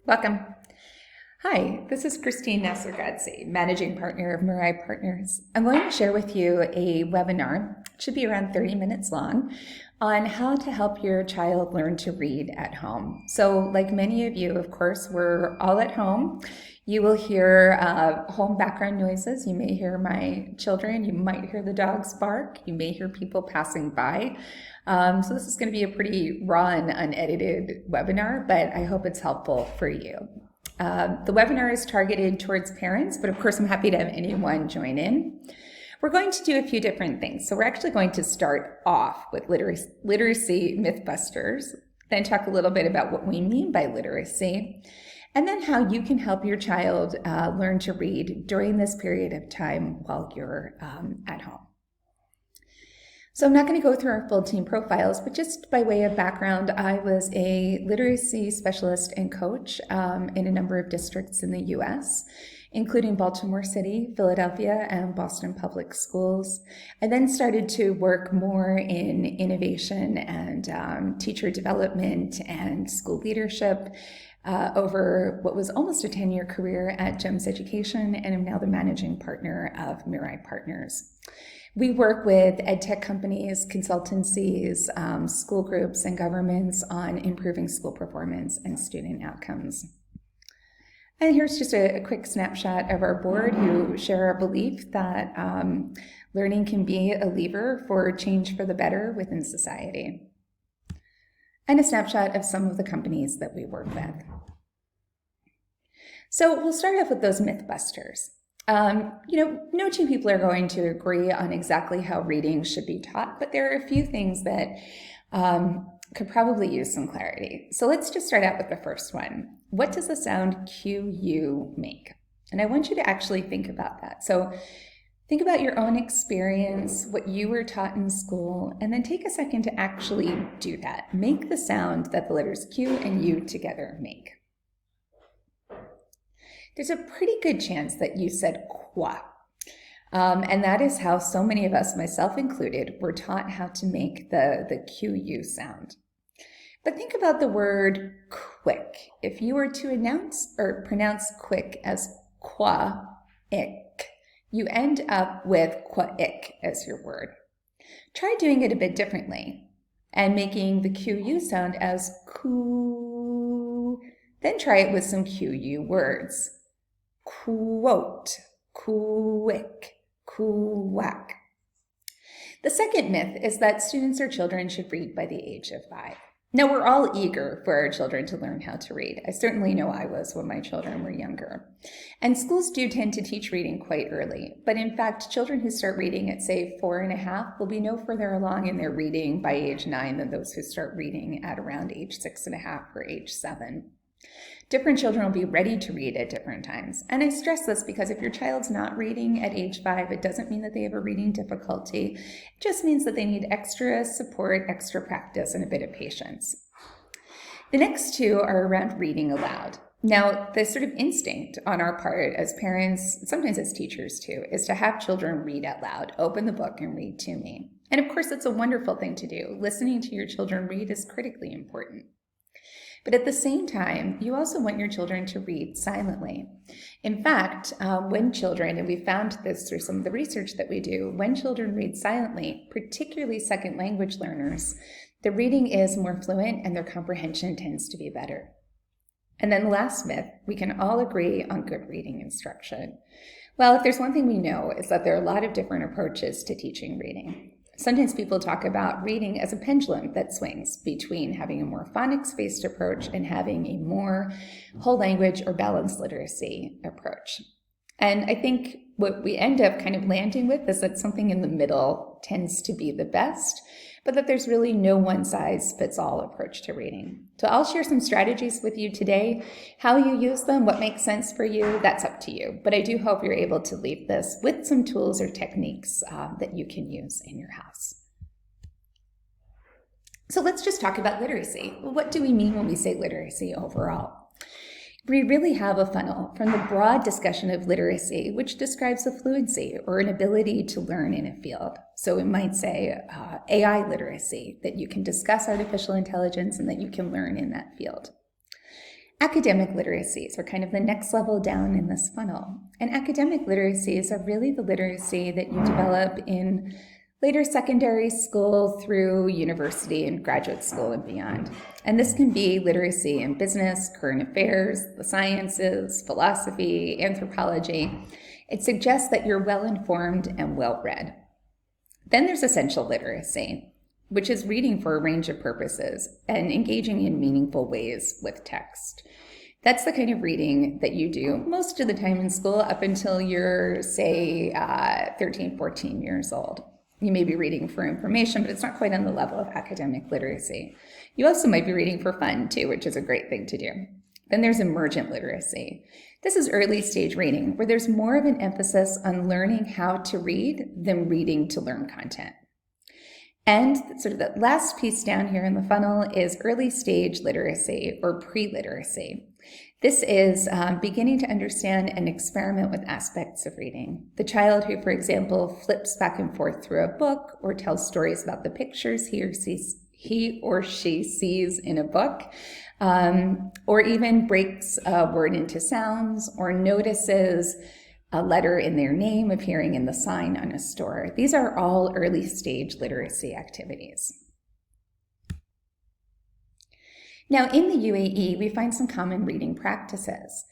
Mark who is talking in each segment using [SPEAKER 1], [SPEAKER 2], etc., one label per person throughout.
[SPEAKER 1] Welcome. Hi, this is Christine Nasser-Gadzi, Managing Partner of Mirai Partners. I'm going to share with you a webinar, it should be around 30 minutes long, on how to help your child learn to read at home. So like many of you, of course, we're all at home. You will hear home background noises. You may hear my children. You might hear the dogs bark. You may hear people passing by. So this is going to be a pretty raw and unedited webinar, but I hope it's helpful for you. The webinar is targeted towards parents, but of course I'm happy to have anyone join in. We're going to do a few different things. So we're actually going to start off with literacy mythbusters, then talk a little bit about what we mean by literacy, and then how you can help your child learn to read during this period of time while you're at home. So I'm not going to go through our full team profiles, but just by way of background, I was a literacy specialist and coach in a number of districts in the U.S., including Baltimore City, Philadelphia, and Boston Public Schools. I then started to work more in innovation and teacher development and school leadership over what was almost a 10-year career at GEMS Education, and I'm now the managing partner of Mirai Partners. We work with edtech companies, consultancies, school groups, and governments on improving school performance and student outcomes. And here's just a quick snapshot of our board who share our belief that learning can be a lever for change for the better within society. And a snapshot of some of the companies that we work with. So we'll start off with those mythbusters. No two people are going to agree on exactly how reading should be taught, but there are a few things that could probably use some clarity. So let's just start out with the first one. What does the sound QU make? And I want you to actually think about that. So think about your own experience, what you were taught in school, and then take a second to actually do that. Make the sound that the letters Q and U together make. There's a pretty good chance that you said qua. And that is how so many of us, myself included, were taught how to make the QU sound. But think about the word quick. If you were to announce or pronounce quick as qua ik, you end up with qua ik as your word. Try doing it a bit differently and making the QU sound as ku. Then try it with some QU words. Quote, quick, quack. The second myth is that students or children should read by the age of 5. Now, we're all eager for our children to learn how to read. I certainly know I was when my children were younger. And schools do tend to teach reading quite early. But in fact, children who start reading at, say, 4 and a half will be no further along in their reading by age 9 than those who start reading at around age 6 and a half or age 7. Different children will be ready to read at different times. And I stress this because if your child's not reading at age 5, it doesn't mean that they have a reading difficulty. It just means that they need extra support, extra practice, and a bit of patience. The next two are around reading aloud. Now, the sort of instinct on our part as parents, sometimes as teachers too, is to have children read out loud, open the book and read to me. And of course, it's a wonderful thing to do. Listening to your children read is critically important. But at the same time, you also want your children to read silently. In fact, when children, and we found this through some of the research that we do, when children read silently, particularly second language learners, the reading is more fluent and their comprehension tends to be better. And then the last myth, we can all agree on good reading instruction. Well, if there's one thing we know, is that there are a lot of different approaches to teaching reading. Sometimes people talk about reading as a pendulum that swings between having a more phonics-based approach and having a more whole language or balanced literacy approach. And I think what we end up kind of landing with is that something in the middle tends to be the best, but that there's really no one-size-fits-all approach to reading. So I'll share some strategies with you today. How you use them, what makes sense for you, that's up to you. But I do hope you're able to leave this with some tools or techniques that you can use in your house. So let's just talk about literacy. Well, what do we mean when we say literacy overall? We really have a funnel from the broad discussion of literacy, which describes a fluency or an ability to learn in a field. So it might say AI literacy, that you can discuss artificial intelligence and that you can learn in that field. Academic literacies are kind of the next level down in this funnel. And academic literacies are really the literacy that you develop in later secondary school through university and graduate school and beyond. And this can be literacy in business, current affairs, the sciences, philosophy, anthropology. It suggests that you're well-informed and well-read. Then there's essential literacy, which is reading for a range of purposes and engaging in meaningful ways with text. That's the kind of reading that you do most of the time in school up until you're, say, 13, 14 years old. You may be reading for information, but it's not quite on the level of academic literacy. You also might be reading for fun, too, which is a great thing to do. Then there's emergent literacy. This is early stage reading, where there's more of an emphasis on learning how to read than reading to learn content. And sort of the last piece down here in the funnel is early stage literacy or pre-literacy. This is beginning to understand and experiment with aspects of reading. The child who, for example, flips back and forth through a book or tells stories about the pictures he or she sees in a book, or even breaks a word into sounds or notices a letter in their name appearing in the sign on a store. These are all early stage literacy activities. Now, in the UAE, we find some common reading practices.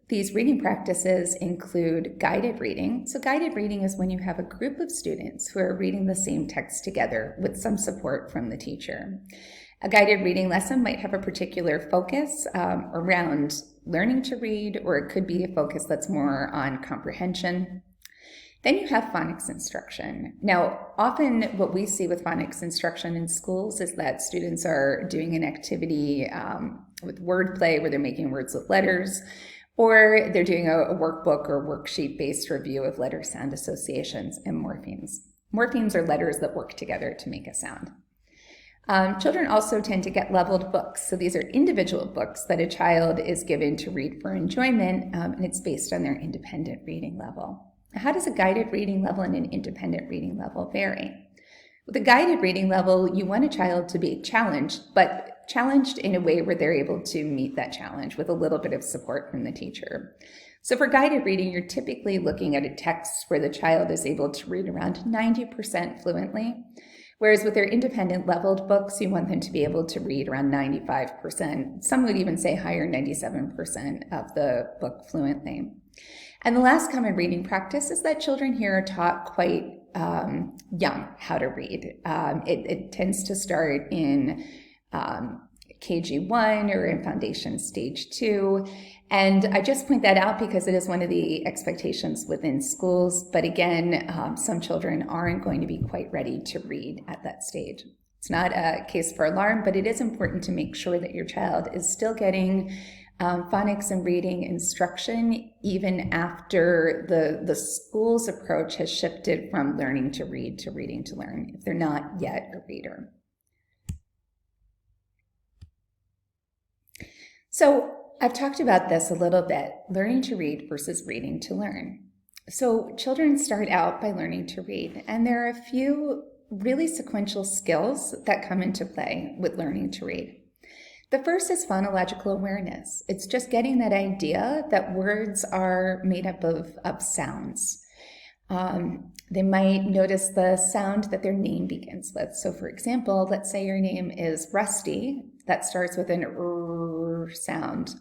[SPEAKER 1] These reading practices include guided reading. So guided reading is when you have a group of students who are reading the same text together with some support from the teacher. A guided reading lesson might have a particular focus around learning to read, or it could be a focus that's more on comprehension. Then you have phonics instruction. Now, often what we see with phonics instruction in schools is that students are doing an activity with wordplay where they're making words with letters, or they're doing a workbook or worksheet-based review of letter sound associations and morphemes. Morphemes are letters that work together to make a sound. Children also tend to get leveled books. So these are individual books that a child is given to read for enjoyment, and it's based on their independent reading level. How does a guided reading level and an independent reading level vary? With a guided reading level, you want a child to be challenged, but challenged in a way where they're able to meet that challenge with a little bit of support from the teacher. So for guided reading, you're typically looking at a text where the child is able to read around 90% fluently, whereas with their independent leveled books, you want them to be able to read around 95%. Some would even say higher, 97% of the book fluently. And the last common reading practice is that children here are taught quite young how to read. It tends to start in KG1 or in Foundation Stage 2. And I just point that out because it is one of the expectations within schools. But again, some children aren't going to be quite ready to read at that stage. It's not a case for alarm, but it is important to make sure that your child is still getting phonics and reading instruction even after the school's approach has shifted from learning to read to reading to learn, if they're not yet a reader. So I've talked about this a little bit, learning to read versus reading to learn. So children start out by learning to read, and there are a few really sequential skills that come into play with learning to read. The first is phonological awareness. It's just getting that idea that words are made up of sounds. They might notice the sound that their name begins with. So for example, let's say your name is Rusty. That starts with an R sound.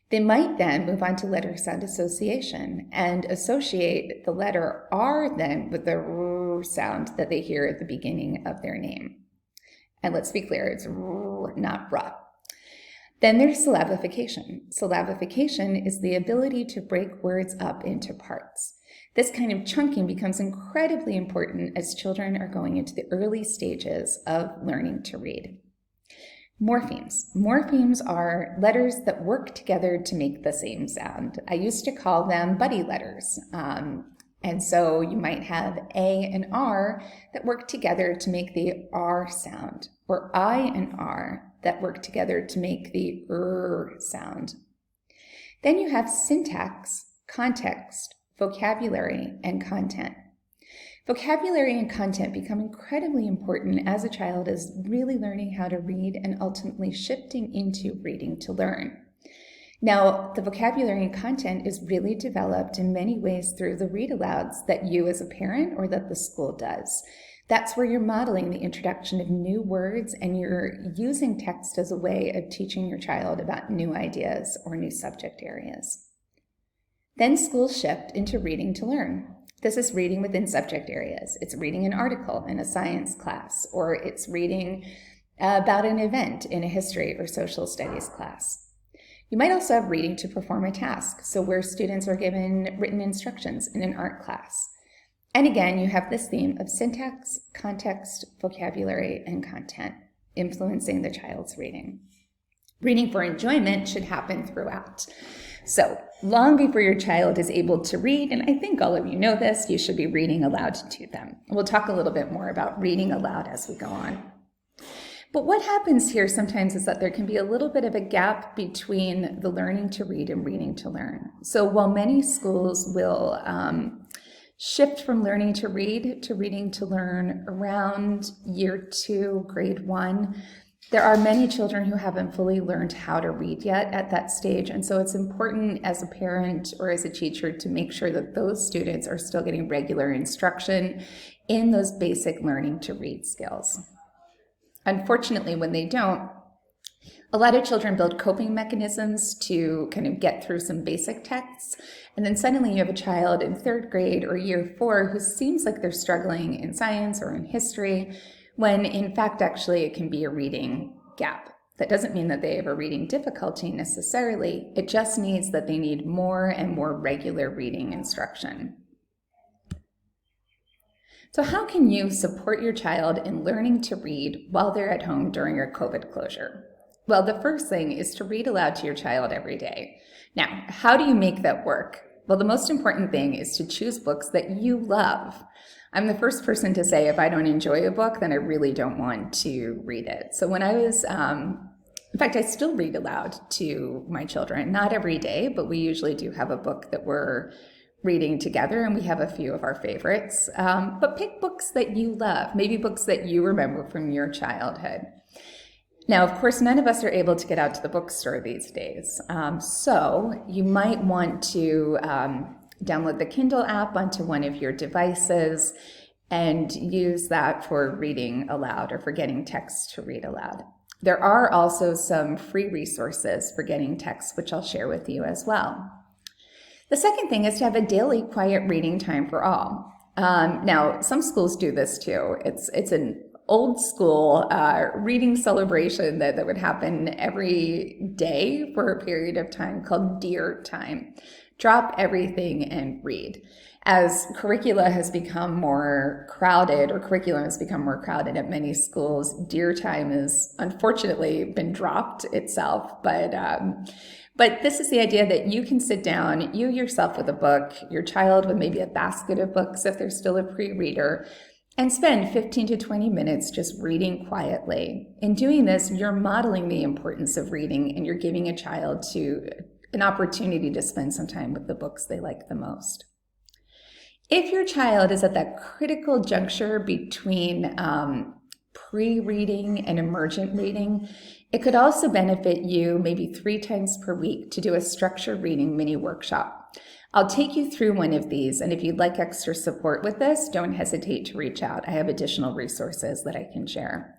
[SPEAKER 1] They might then move on to letter sound association and associate the letter R then with the R sound that they hear at the beginning of their name. And let's be clear, it's R, not R. Then there's syllabification. Syllabification is the ability to break words up into parts. This kind of chunking becomes incredibly important as children are going into the early stages of learning to read. Morphemes. Morphemes are letters that work together to make the same sound. I used to call them buddy letters. And so you might have A and R that work together to make the R sound, or I and R that work together to make the sound. Then you have syntax, context, vocabulary, and content. Vocabulary and content become incredibly important as a child is really learning how to read and ultimately shifting into reading to learn. Now, the vocabulary and content is really developed in many ways through the read alouds that you as a parent or that the school does. That's where you're modeling the introduction of new words and you're using text as a way of teaching your child about new ideas or new subject areas. Then schools shift into reading to learn. This is reading within subject areas. It's reading an article in a science class, or it's reading about an event in a history or social studies class. You might also have reading to perform a task, so where students are given written instructions in an art class. And again, you have this theme of syntax, context, vocabulary, and content influencing the child's reading. Reading for enjoyment should happen throughout. So long before your child is able to read, and I think all of you know this, you should be reading aloud to them. We'll talk a little bit more about reading aloud as we go on. But what happens here sometimes is that there can be a little bit of a gap between the learning to read and reading to learn. So while many schools will shift from learning to read to reading to learn around year 2, grade 1, there are many children who haven't fully learned how to read yet at that stage, and so it's important as a parent or as a teacher to make sure that those students are still getting regular instruction in those basic learning to read skills. Unfortunately, when they don't, a lot of children build coping mechanisms to kind of get through some basic texts, and then suddenly you have a child in 3rd grade or year 4 who seems like they're struggling in science or in history, when in fact actually it can be a reading gap. That doesn't mean that they have a reading difficulty necessarily, it just means that they need more and more regular reading instruction. So how can you support your child in learning to read while they're at home during your COVID closure? Well, the first thing is to read aloud to your child every day. Now, how do you make that work? Well, the most important thing is to choose books that you love. I'm the first person to say if I don't enjoy a book, then I really don't want to read it. So when I was, in fact, I still read aloud to my children, not every day, but we usually do have a book that we're reading together, and we have a few of our favorites. But pick books that you love, maybe books that you remember from your childhood. Now, of course, none of us are able to get out to the bookstore these days. So you might want to download the Kindle app onto one of your devices and use that for reading aloud or for getting text to read aloud. There are also some free resources for getting text, which I'll share with you as well. The second thing is to have a daily quiet reading time for all. Now, some schools do this too. It's an old school reading celebration that would happen every day for a period of time called Dear Time. Drop everything and read. As curriculum has become more crowded at many schools, Dear Time has unfortunately been dropped itself, but this is the idea that you can sit down, you yourself with a book, your child with maybe a basket of books if they're still a pre-reader, and spend 15 to 20 minutes just reading quietly. In doing this, you're modeling the importance of reading, and you're giving a child an opportunity to spend some time with the books they like the most. If your child is at that critical juncture between pre-reading and emergent reading, it could also benefit you maybe 3 times per week to do a structured reading mini workshop. I'll take you through one of these, and if you'd like extra support with this, don't hesitate to reach out. I have additional resources that I can share.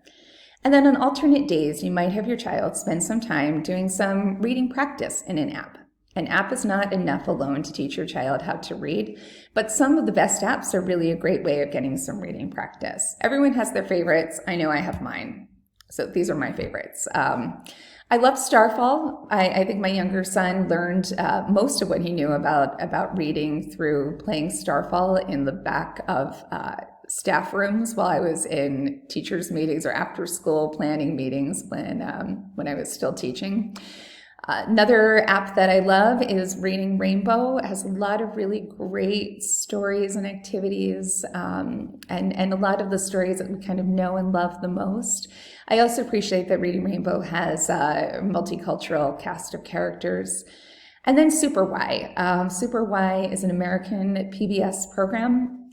[SPEAKER 1] And then on alternate days, you might have your child spend some time doing some reading practice in an app. An app is not enough alone to teach your child how to read, but some of the best apps are really a great way of getting some reading practice. Everyone has their favorites. I know I have mine. So these are my favorites. I love Starfall. I think my younger son learned most of what he knew about reading through playing Starfall in the back of staff rooms while I was in teachers' meetings or after school planning meetings when I was still teaching. Another app that I love is Reading Rainbow. It has a lot of really great stories and activities, and a lot of the stories that we kind of know and love the most. I also appreciate that Reading Rainbow has a multicultural cast of characters. And then Super Y. Super Y is an American PBS program.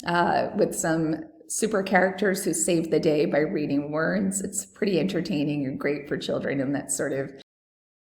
[SPEAKER 1] with some super characters who save the day by reading words. It's pretty entertaining and great for children in that sort of